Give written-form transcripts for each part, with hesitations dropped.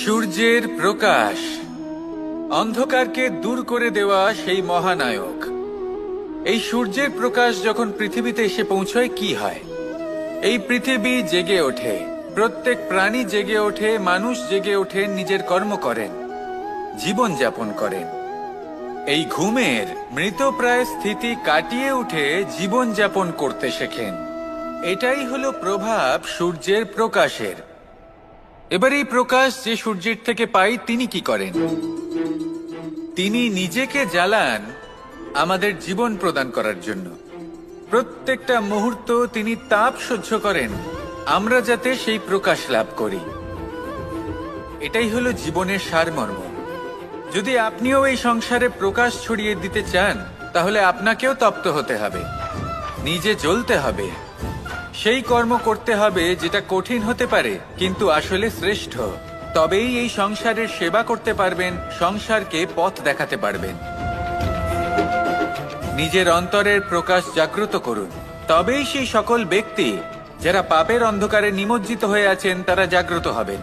সূর্যের প্রকাশ অন্ধকারকে দূর করে দেওয়া সেই মহানায়ক। এই সূর্যের প্রকাশ যখন পৃথিবীতে এসে পৌঁছয় কি হয়? এই পৃথিবী জেগে ওঠে, প্রত্যেক প্রাণী জেগে ওঠে, মানুষ জেগে ওঠে, নিজের কর্ম করেন, জীবন যাপন করেন। এই ঘুমের মৃতপ্রায় স্থিতি কাটিয়ে উঠে জীবন যাপন করতে শেখেন। এটাই হলো প্রভাব সূর্যের প্রকাশের। এবার এই প্রকাশ যে সূর্যের থেকে পাই তিনি কি করেন? তিনি নিজেকে জ্বালান আমাদের জীবন প্রদান করার জন্য। প্রত্যেকটা মুহূর্ত তিনি তাপ সহ্য করেন আমরা যাতে সেই প্রকাশ লাভ করি। এটাই হলো জীবনের সারমর্ম। যদি আপনিও এই সংসারে প্রকাশ ছড়িয়ে দিতে চান তাহলে আপনাকেও তপ্ত হতে হবে, নিজে জ্বলতে হবে, সেই কর্ম করতে হবে যেটা কঠিন হতে পারে কিন্তু আসলে শ্রেষ্ঠ। তবেই এই সংসারের সেবা করতে পারবেন, সংসারকে পথ দেখাতে পারবেন। নিজের অন্তরের প্রকাশ জাগ্রত করুন, তবেই সেই সকল ব্যক্তি যারা পাপের অন্ধকারে নিমজ্জিত হয়ে আছেন তারা জাগ্রত হবেন।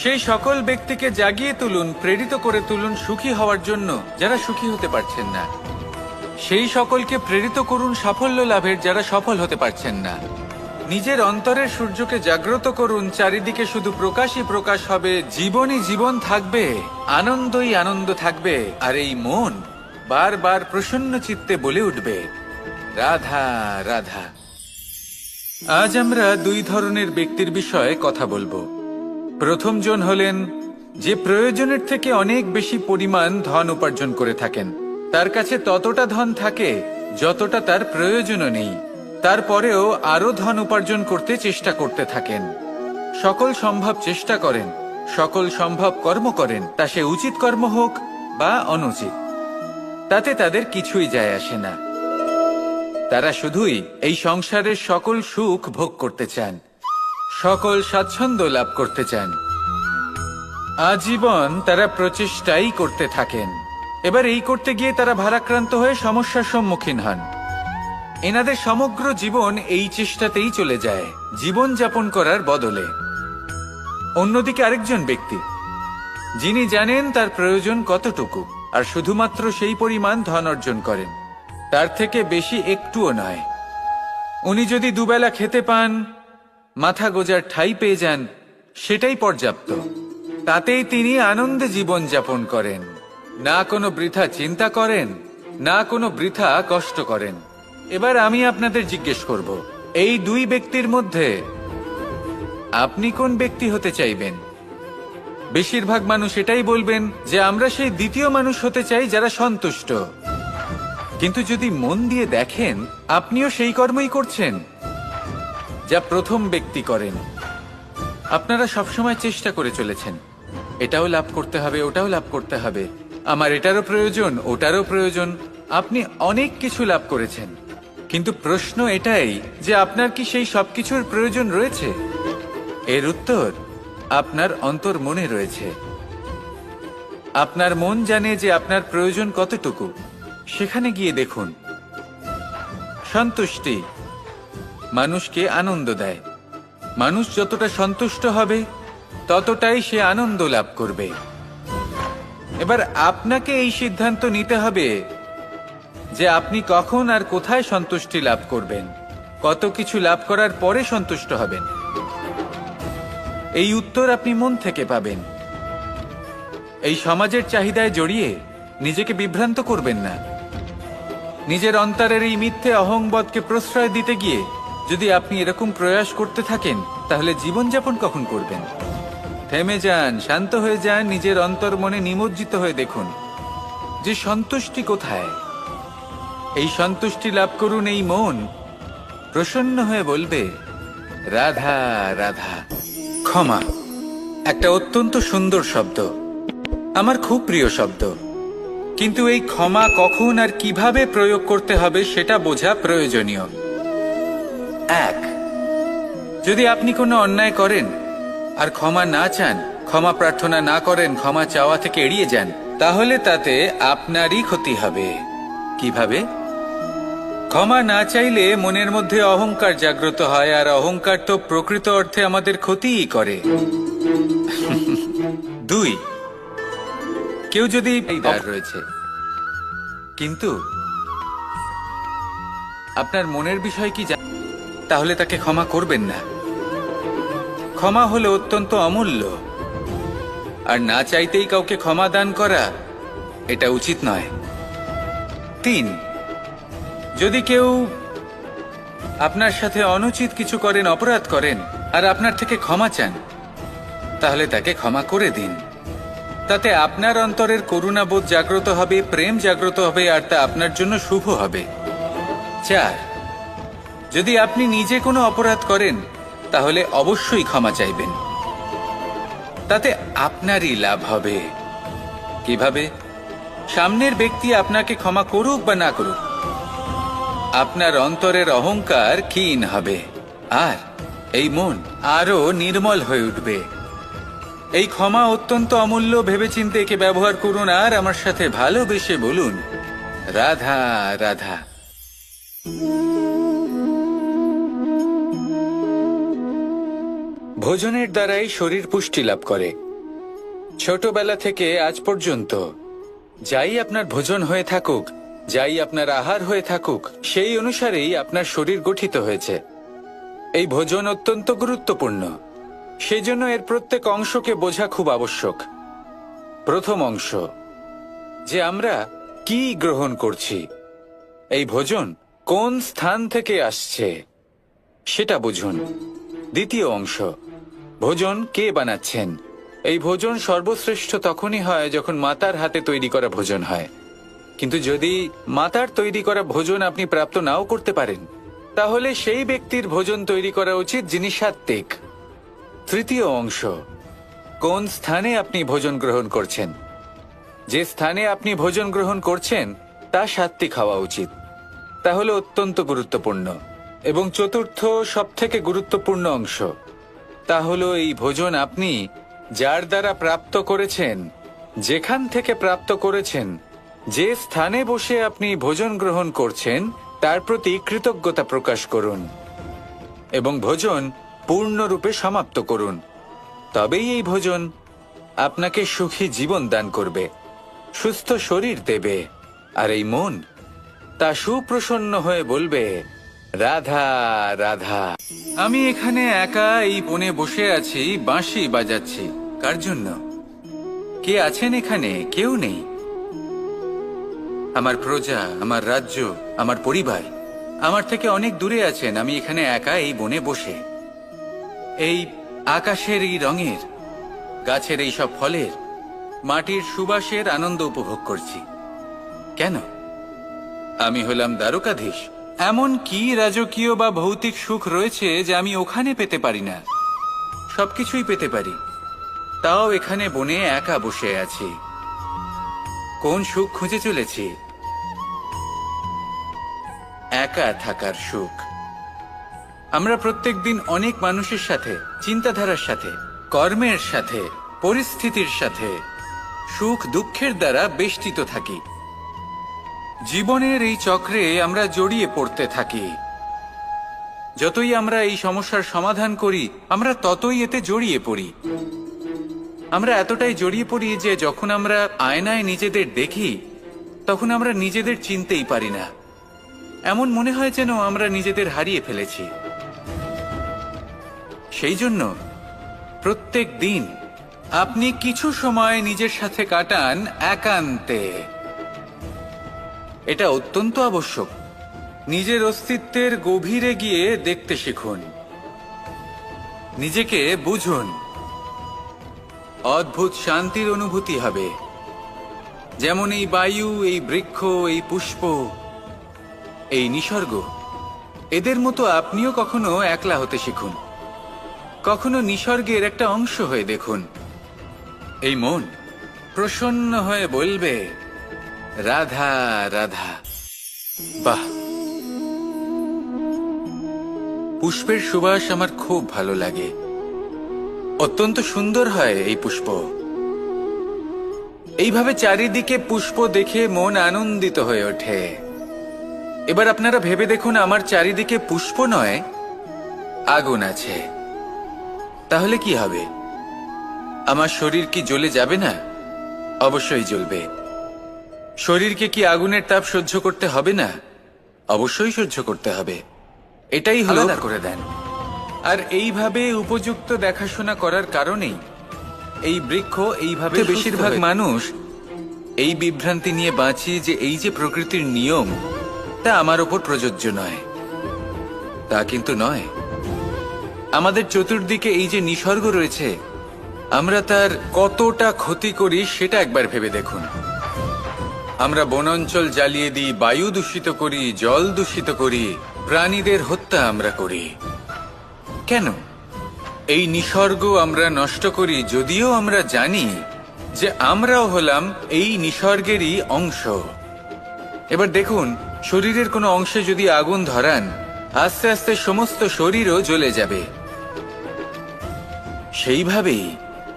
সেই সকল ব্যক্তিকে জাগিয়ে তুলুন, প্রেরিত করে তুলুন সুখী হওয়ার জন্য যারা সুখী হতে পারছেন না। সেই সকলকে প্রেরিত করুন সাফল্য লাভের যারা সফল হতে পারছেন না। নিজের অন্তরের সূর্যকে জাগ্রত করুন, চারিদিকে শুধু প্রকাশই প্রকাশ হবে, জীবনই জীবন থাকবে, আনন্দই আনন্দ থাকবে। আর এই মন বারবার প্রসন্ন চিত্তে বলে উঠবে রাধা রাধা। আজ আমরা দুই ধরনের ব্যক্তির বিষয়ে কথা বলবো। প্রথম জন হলেন যে প্রয়োজনের থেকে অনেক বেশি পরিমাণ ধন উপার্জন করে থাকেন। তার কাছে ততটা ধন থাকে যতটা তার প্রয়োজনও নেই, তারপরেও আরো ধন উপার্জন করতে চেষ্টা করতে থাকেন। সকল সম্ভব চেষ্টা করেন, সকল সম্ভব কর্ম করেন, তা সে উচিত কর্ম হোক বা অনুচিত, তাতে তাদের কিছুই যায় আসে না। তারা শুধুই এই সংসারের সকল সুখ ভোগ করতে চান, সকল স্বাচ্ছন্দ্য লাভ করতে চান। আজীবন তারা প্রচেষ্টাই করতে থাকেন। এবার এই করতে গিয়ে তারা ভারাক্রান্ত হয়ে সমস্যার সম্মুখীন হন। এনাদের সমগ্র জীবন এই চেষ্টাতেই চলে যায় জীবন যাপন করার বদলে। অন্যদিকে আরেকজন ব্যক্তি যিনি জানেন তার প্রয়োজন কতটুকু আর শুধুমাত্র সেই পরিমাণ ধন অর্জন করেন, তার থেকে বেশি একটুও নয়। উনি যদি দুবেলা খেতে পান, মাথা গোজার ঠাঁই পেয়ে যান, সেটাই পর্যাপ্ত। তাতেই তিনি আনন্দে জীবন যাপন করেন, না কোনো বৃথা চিন্তা করেন, না কোনো বৃথা কষ্ট করেন। এবার আমি আপনাদের জিজ্ঞেস করব, এই দুই ব্যক্তির মধ্যে আপনি কোন ব্যক্তি হতে চাইবেন? বেশিরভাগ মানুষ এটাই বলবেন যে আমরা সেই দ্বিতীয় মানুষ হতে চাই যারা সন্তুষ্ট। কিন্তু যদি মন দিয়ে দেখেন আপনিও সেই কর্মই করছেন যা প্রথম ব্যক্তি করেন। আপনারা সবসময় চেষ্টা করে চলেছেন, এটাও লাভ করতে হবে, ওটাও লাভ করতে হবে, আমার এটারও প্রয়োজন, ওটারও প্রয়োজন। আপনি অনেক কিছু লাভ করেছেন, কিন্তু প্রশ্ন এটাই যে আপনার কি সেই সবকিছুর প্রয়োজন রয়েছে? এর উত্তর আপনার অন্তর মনে রয়েছে। আপনার মন জানে যে আপনার প্রয়োজন কতটুকু। সেখানে গিয়ে দেখুন। সন্তুষ্টি মানুষকে আনন্দ দেয়। মানুষ যতটা সন্তুষ্ট হবে ততটাই সে আনন্দ লাভ করবে। এবার আপনাকে এই সিদ্ধান্ত নিতে হবে যে আপনি কখন আর কোথায় সন্তুষ্টি লাভ করবেন, কত কিছু লাভ করার পরে সন্তুষ্ট হবেন। এই উত্তর আপনি মন থেকে পাবেন। এই সমাজের চাহিদায় জড়িয়ে নিজেকে বিভ্রান্ত করবেন না। নিজের অন্তরের এই মিথ্যে অহংবোধকে প্রশ্রয় দিতে গিয়ে যদি আপনি এরকম প্রয়াস করতে থাকেন তাহলে জীবনযাপন কখন করবেন? থেমে যান, শান্ত হয়ে যান, নিজের অন্তর মনে নিমজ্জিত হয়ে দেখুন যে সন্তুষ্টি কোথায়। এই সন্তুষ্টি লাভ করুন। এই মন প্রসন্ন হয়ে বলবে রাধা রাধা। ক্ষমা একটা অত্যন্ত সুন্দর শব্দ, আমার খুব প্রিয় শব্দ, কিন্তু এই ক্ষমা কখন আর কিভাবে প্রয়োগ করতে হবে সেটা বোঝা প্রয়োজনীয়। এক, যদি আপনি কোনো অন্যায় করেন আর ক্ষমা না চান, ক্ষমা প্রার্থনা না করেন, ক্ষমা চাওয়া থেকে এড়িয়ে যান, তাহলে তাতে আপনারই ক্ষতি হবে। কিভাবে? ক্ষমা না চাইলে মনের মধ্যে অহংকার জাগ্রত হয়, আর অহংকার তো প্রকৃত অর্থে আমাদের ক্ষতিই করে। 2, কেউ যদি রয়েছে কিন্তু আপনার মনের বিষয় কি তাহলে তাকে ক্ষমা করবেন না। ক্ষমা হলো অত্যন্ত অমূল্য, আর না চাইতেই কাউকে ক্ষমা দান করা এটা উচিত নয়। 3, যদি কেউ আপনার সাথে অনুচিত কিছু করেন, অপরাধ করেন, আর আপনার থেকে ক্ষমা চান, তাহলে তাকে ক্ষমা করে দিন। তাতে আপনার অন্তরের করুণাবোধ জাগ্রত হবে, প্রেম জাগ্রত হবে, আর তা আপনার জন্য শুভ হবে। 4, যদি আপনি নিজে কোনো অপরাধ করেন তাহলে অবশ্যই ক্ষমা চাইবেন। তাতে আপনারই লাভ হবে। কিভাবে? সামনের ব্যক্তি আপনাকে ক্ষমা করুক বা না করুক, আপনার অন্তরের অহংকার ক্ষীণ হবে, আর এই মন আরো নির্মল হয়ে উঠবে। এই ক্ষমা অত্যন্ত অমূল্য, ভেবেচিন্তে একে ব্যবহার করুন, আর আমার সাথে ভালোবেসে বলুন, রাধা রাধা। ভোজনের দ্বারাই শরীর পুষ্টি লাভ করে। ছোটবেলা থেকে আজ পর্যন্ত যাই আপনার ভোজন হয়ে থাকুক, যাই আপনার আহার হয়ে থাকুক, সেই অনুসারেই আপনার শরীর গঠিত হয়েছে। এই ভোজন অত্যন্ত গুরুত্বপূর্ণ, সেই জন্য এর প্রত্যেক অংশকে বোঝা খুব আবশ্যক। প্রথম অংশ, যে আমরা কি গ্রহণ করছি, এই ভোজন কোন স্থান থেকে আসছে সেটা বুঝুন। দ্বিতীয় অংশ, ভোজন কে বানাচ্ছেন। এই ভোজন সর্বশ্রেষ্ঠ তখনই হয় যখন মাতার হাতে তৈরি করা ভোজন হয়। কিন্তু যদি মাতার তৈরি করা ভোজন আপনি প্রাপ্ত নাও করতে পারেন, তাহলে সেই ব্যক্তির ভোজন তৈরি করা উচিত যিনি সাত্ত্বিক। তৃতীয় অংশ, কোন স্থানে আপনি ভোজন গ্রহণ করছেন। যে স্থানে আপনি ভোজন গ্রহণ করছেন তা সাত্ত্বিক হওয়া উচিত। তাহলে অত্যন্ত গুরুত্বপূর্ণ। এবং চতুর্থ সবথেকে গুরুত্বপূর্ণ অংশ, তা হলো এই ভোজন আপনি যার দ্বারা প্রাপ্ত করেছেন, যেখান থেকে প্রাপ্ত করেছেন, যে স্থানে বসে আপনি ভোজন গ্রহণ করছেন তার প্রতি কৃতজ্ঞতা প্রকাশ করুন এবং ভোজন পূর্ণরূপে সমাপ্ত করুন। তবেই এই ভোজন আপনাকে সুখী জীবন দান করবে, সুস্থ শরীর দেবে, আর এই মন তা সুপ্রসন্ন হয়ে বলবে, রাধা রাধা। আমি এখানে একা এই বনে বসে আছি, বাঁশি বাজাচ্ছি। কার জন্য? কে আছেন এখানে? কেউ নেই। আমার প্রজা, আমার রাজ্য, আমার পরিবার আমার থেকে অনেক দূরে আছেন। আমি এখানে একা এই বনে বসে এই আকাশের এই রঙের, গাছের এই সব ফলের, মাটির সুবাসের আনন্দ উপভোগ করছি। কেন? আমি হলাম দ্বারকাধীশ। এমন কি রাজকীয় বা ভৌতিক সুখ রয়েছে যে আমি ওখানে পেতে পারি না? সবকিছুই পেতে পারি, তাও এখানে বনে একা বসে আছি। কোন সুখ খুঁজে চলেছি? একা থাকার সুখ। আমরা প্রত্যেকদিন অনেক মানুষের সাথে, চিন্তাধারার সাথে, কর্মের সাথে, পরিস্থিতির সাথে, সুখ দুঃখের দ্বারা বেষ্টিত থাকি। জীবনের এই চক্রে আমরা জড়িয়ে পড়তে থাকি। যতই আমরা এই সমস্যার সমাধান করি, আমরা ততই এতে জড়িয়ে পড়ি। আমরা এতটাই জড়িয়ে পড়ি যে যখন আমরা আয়নায় নিজেদের দেখি, তখন আমরা নিজেদের চিনতেই পারি না। এমন মনে হয় যেন আমরা নিজেদের হারিয়ে ফেলেছি। সেই জন্য প্রত্যেক দিন আপনি কিছু সময় নিজের সাথে কাটান একান্তে। এটা অত্যন্ত আবশ্যক। নিজের অস্তিত্বের গভীরে গিয়ে দেখতে শিখুন, নিজেকে বুঝুন। অদ্ভুত শান্তির অনুভূতি হবে। যেমন এই বায়ু, এই বৃক্ষ, এই পুষ্প, এই নিসর্গ, এদের মতো আপনিও কখনো একলা হতে শিখুন। কখনো নিসর্গের একটা অংশ হয়ে দেখুন। এই মন প্রসন্ন হয়ে বলবে, রাধা রাধা। বাহ! পুষ্পের সুবাস আমার খুব ভালো লাগে। অত্যন্ত সুন্দর হয় এই পুষ্প। এইভাবে চারিদিকে পুষ্প দেখে মন আনন্দিত হয়ে ওঠে। এবার আপনারা ভেবে দেখুন, আমার চারিদিকে পুষ্প নয়, আগুন আছে। তাহলে কি হবে? আমার শরীর কি জ্বলে যাবে না? অবশ্যই জ্বলবে। শরীরকে কি আগুনের তাপ সহ্য করতে হবে না? অবশ্যই সহ্য করতে হবে। এটাই হলো আলাদা করে দেন। আর এইভাবে উপযুক্ত দেখাশোনা করার কারণেই এই বৃক্ষ এইভাবে বেশিরভাগ মানুষ এই বিভ্রান্তি নিয়ে বাঁচি যে এই যে প্রকৃতির নিয়ম তা আমার ওপর প্রযোজ্য নয়। তা কিন্তু নয়। আমাদের চতুর্দিকে এই যে নিসর্গ রয়েছে, আমরা তার কতটা ক্ষতি করি সেটা একবার ভেবে দেখুন। আমরা বনাঞ্চল জ্বালিয়ে দিই, বায়ু দূষিত করি, জল দূষিত করি, প্রাণীদের হত্যা আমরা করি। কেন? এই নিসর্গ আমরা নষ্ট করি, যদিও আমরা জানি যে আমরাও হলাম এই নিসর্গেরই অংশ। এবার দেখুন, শরীরের কোনো অংশে যদি আগুন ধরান, আস্তে আস্তে সমস্ত শরীরও জ্বলে যাবে। সেইভাবেই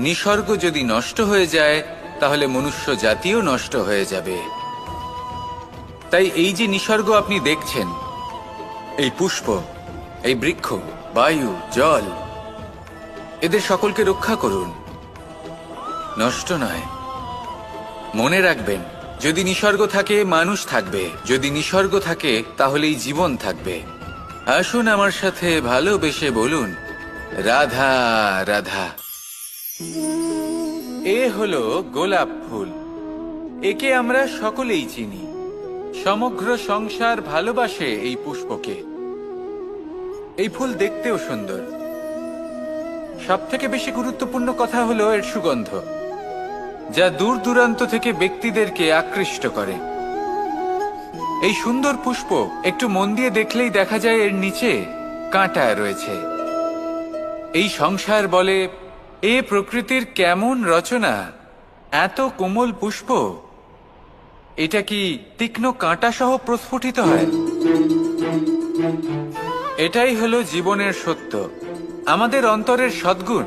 নিসর্গ যদি নষ্ট হয়ে যায়, তাহলে মনুষ্য জাতিও নষ্ট হয়ে যাবে। তাই এই যে নিসর্গ আপনি দেখছেন, এই পুষ্প, এই বৃক্ষ, বায়ু, জল, এদের সকলকে রক্ষা করুন, নষ্ট নয়। মনে রাখবেন, যদি নিসর্গ থাকে মানুষ থাকবে, যদি নিসর্গ থাকে তাহলেই জীবন থাকবে। আসুন আমার সাথে ভালোবেসে বলুন, রাধা রাধা। এ হলো গোলাপ ফুল। একে আমরা সকলেই চিনি। সমগ্র সংসার ভালোবাসে এই পুষ্পকে। এই ফুল দেখতেও সুন্দর। সবথেকে বেশি গুরুত্বপূর্ণ কথা হলো এর সুগন্ধ, যা দূর দূরান্ত থেকে ব্যক্তিদেরকে আকৃষ্ট করে। এই সুন্দর পুষ্প একটু মন দিয়ে দেখলেই দেখা যায় এর নিচে কাঁটা রয়েছে। এই সংসার বলে, এ প্রকৃতির কেমন রচনা, এত কোমল পুষ্প, এটা কি তীক্ষ্ণ কাঁটা সহ প্রস্ফুটিত হয়? এটাই হলো জীবনের সত্য। আমাদের অন্তরের সদ্গুণ,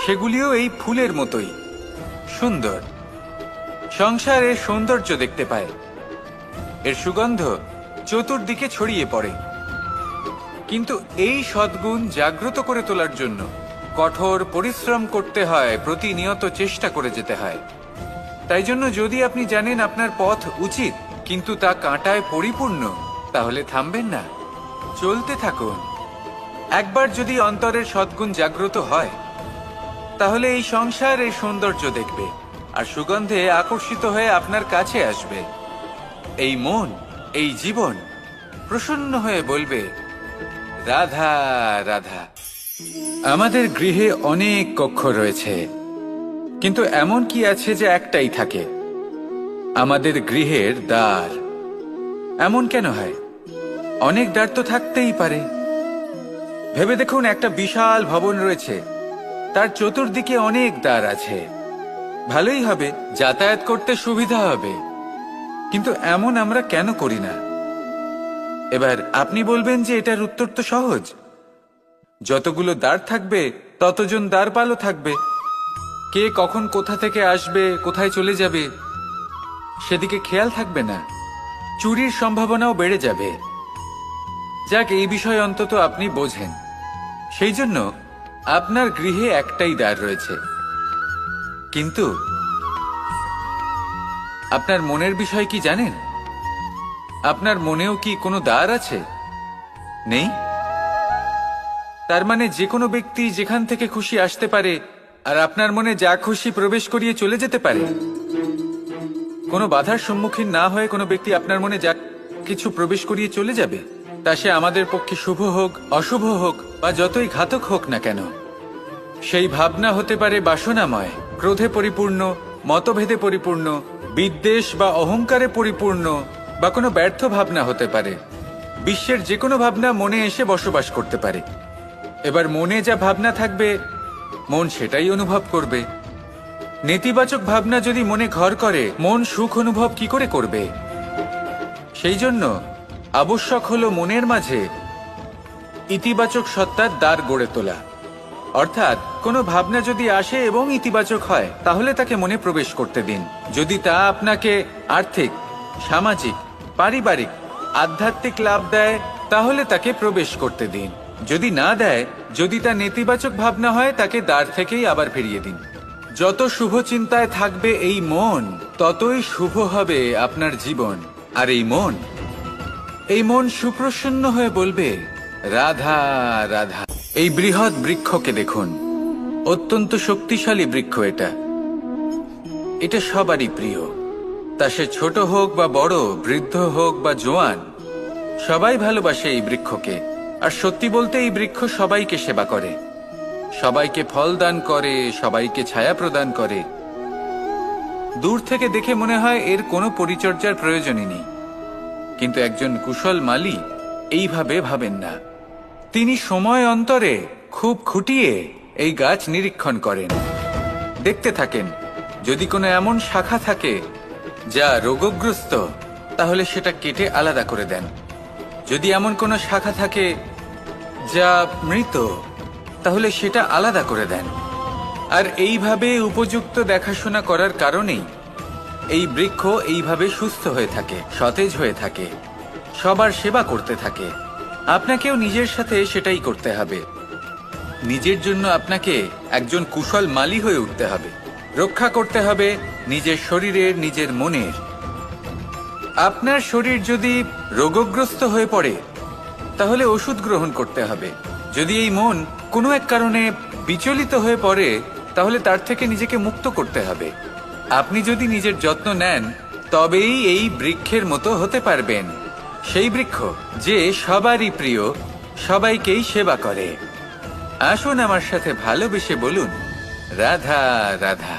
সেগুলিও এই ফুলের মতোই সুন্দর। সংসারের সৌন্দর্য দেখতে পায়, এর সুগন্ধ চতুর্দিকে ছড়িয়ে পড়ে। কিন্তু এই সদ্গুণ জাগ্রত করে তোলার জন্য কঠোর পরিশ্রম করতে হয়, প্রতিনিয়ত চেষ্টা করে যেতে হয়। তাই জন্য যদি আপনি জানেন আপনার পথ উচিত কিন্তু তা কাঁটায় পরিপূর্ণ, তাহলে থামবেন না, চলতে থাকুন। একবার যদি অন্তরের সদ্গুণ জাগ্রত হয়, তাহলে এই সংসার এই সৌন্দর্য দেখবে আর সুগন্ধে আকর্ষিত হয়ে আপনার কাছে আসবে। এই মন, এই জীবন প্রসন্ন হয়ে বলবে, রাধা রাধা। আমাদের গৃহে অনেক কক্ষ রয়েছে, কিন্তু এমন কি আছে যে একটাই থাকে? আমাদের গৃহের দ্বার। এমন কেন হয়? অনেক দ্বার তো থাকতেই পারে। ভেবে দেখুন, একটা বিশাল ভবন রয়েছে, তার চতুর্দিকে অনেক দ্বার আছে। ভালোই হবে, যাতায়াত করতে সুবিধা হবে, কিন্তু এমন আমরা কেন করি না? এবার আপনি বলবেন যে এটার উত্তর তো সহজ। যতগুলো দ্বার থাকবে ততজন দ্বারপালও থাকবে। কে কখন কোথা থেকে আসবে, কোথায় চলে যাবে, সেদিকে খেয়াল থাকবে না। চুরির সম্ভাবনাও বেড়ে যাবে। যাক, এই বিষয়ে অন্তত আপনি বোঝেন। সেই জন্য আপনার গৃহে একটাই দ্বার রয়েছে। কিন্তু আপনার মনের বিষয় কি জানেন? আপনার মনেও কি কোনো দ্বার আছে? নেই? তার মানে যে কোনো ব্যক্তি যেখান থেকে খুশি আসতে পারে আর আপনার মনে যা খুশি প্রবেশ করিয়ে চলে যেতে পারে। কোনো বাধার সম্মুখীন না হয়ে কোনো ব্যক্তি আপনার মনে যা কিছু প্রবেশ করিয়ে চলে যাবে, তা সে আমাদের পক্ষে শুভ হোক, অশুভ হোক বা যতই ঘাতক হোক না কেন। সেই ভাবনা হতে পারে বাসনাময়, ক্রোধে পরিপূর্ণ, মতভেদে পরিপূর্ণ, বিদ্বেষ বা অহংকারে পরিপূর্ণ, বা কোনো ব্যর্থ ভাবনা হতে পারে। বিশ্বের যে কোনো ভাবনা মনে এসে বসবাস করতে পারে। এবার মনে যা ভাবনা থাকবে, মন সেটাই অনুভব করবে। নেতিবাচক ভাবনা যদি মনে ঘর করে, মন সুখ অনুভব কি করে করবে? সেই জন্য আবশ্যক হলো মনের মাঝে ইতিবাচক সত্তার দ্বার গড়ে তোলা। অর্থাৎ কোনো ভাবনা যদি আসে এবং ইতিবাচক হয়, তাহলে তাকে মনে প্রবেশ করতে দিন। যদি তা আপনাকে আর্থিক, সামাজিক, পারিবারিক, আধ্যাত্মিক লাভ দেয়, তাহলে তাকে প্রবেশ করতে দিন। যদি না দেয়, যদি তা নেতিবাচক ভাবনা হয়, তাকে দ্বার থেকেই আবার ফিরিয়ে দিন। যত শুভ চিন্তায় থাকবে এই মন, ততই শুভ হবে আপনার জীবন। আর এই মন সুপ্রসন্ন হয়ে বলবে, রাধা রাধা। এই বৃহৎ বৃক্ষকে দেখুন, অত্যন্ত শক্তিশালী বৃক্ষ। এটা সবারই প্রিয়। তা সে ছোট হোক বা বড়, বৃদ্ধ হোক বা জোয়ান, সবাই ভালোবাসে এই বৃক্ষকে। আর সত্যি বলতে এই বৃক্ষ সবাইকে সেবা করে, সবাইকে ফল দান করে, সবাইকে ছায়া প্রদান করে। দূর থেকে দেখে মনে হয় এর কোনো পরিচর্যার প্রয়োজনই নেই, কিন্তু একজন কুশল মালী এইভাবে ভাবেন না। তিনি সময় অন্তরে খুব খুঁটিয়ে এই গাছ নিরীক্ষণ করেন, দেখতে থাকেন। যদি কোনো এমন শাখা থাকে যা রোগগ্রস্ত, তাহলে সেটা কেটে আলাদা করে দেন। যদি এমন কোনো শাখা থাকে যা মৃত, তাহলে সেটা আলাদা করে দেন। আর এইভাবে উপযুক্ত দেখাশোনা করার কারণেই এই বৃক্ষ এইভাবে সুস্থ হয়ে থাকে, সতেজ হয়ে থাকে, সবার সেবা করতে থাকে। আপনাকেও নিজের সাথে সেটাই করতে হবে। নিজের জন্য আপনাকে একজন কুশল মালী হয়ে উঠতে হবে। রক্ষা করতে হবে নিজের শরীরের, নিজের মনের। আপনার শরীর যদি রোগগ্রস্ত হয়ে পড়ে, তাহলে ওষুধ গ্রহণ করতে হবে। যদি এই মন কোনো এক কারণে বিচলিত হয়ে পড়ে, তাহলে তার থেকে নিজেকে মুক্ত করতে হবে। আপনি যদি নিজের যত্ন নেন, তবেই এই বৃক্ষের মতো হতে পারবেন। সেই বৃক্ষ যে সবারই প্রিয়, সবাইকেই সেবা করে। আসুন আমার সাথে ভালোবেসে বলুন, রাধা রাধা।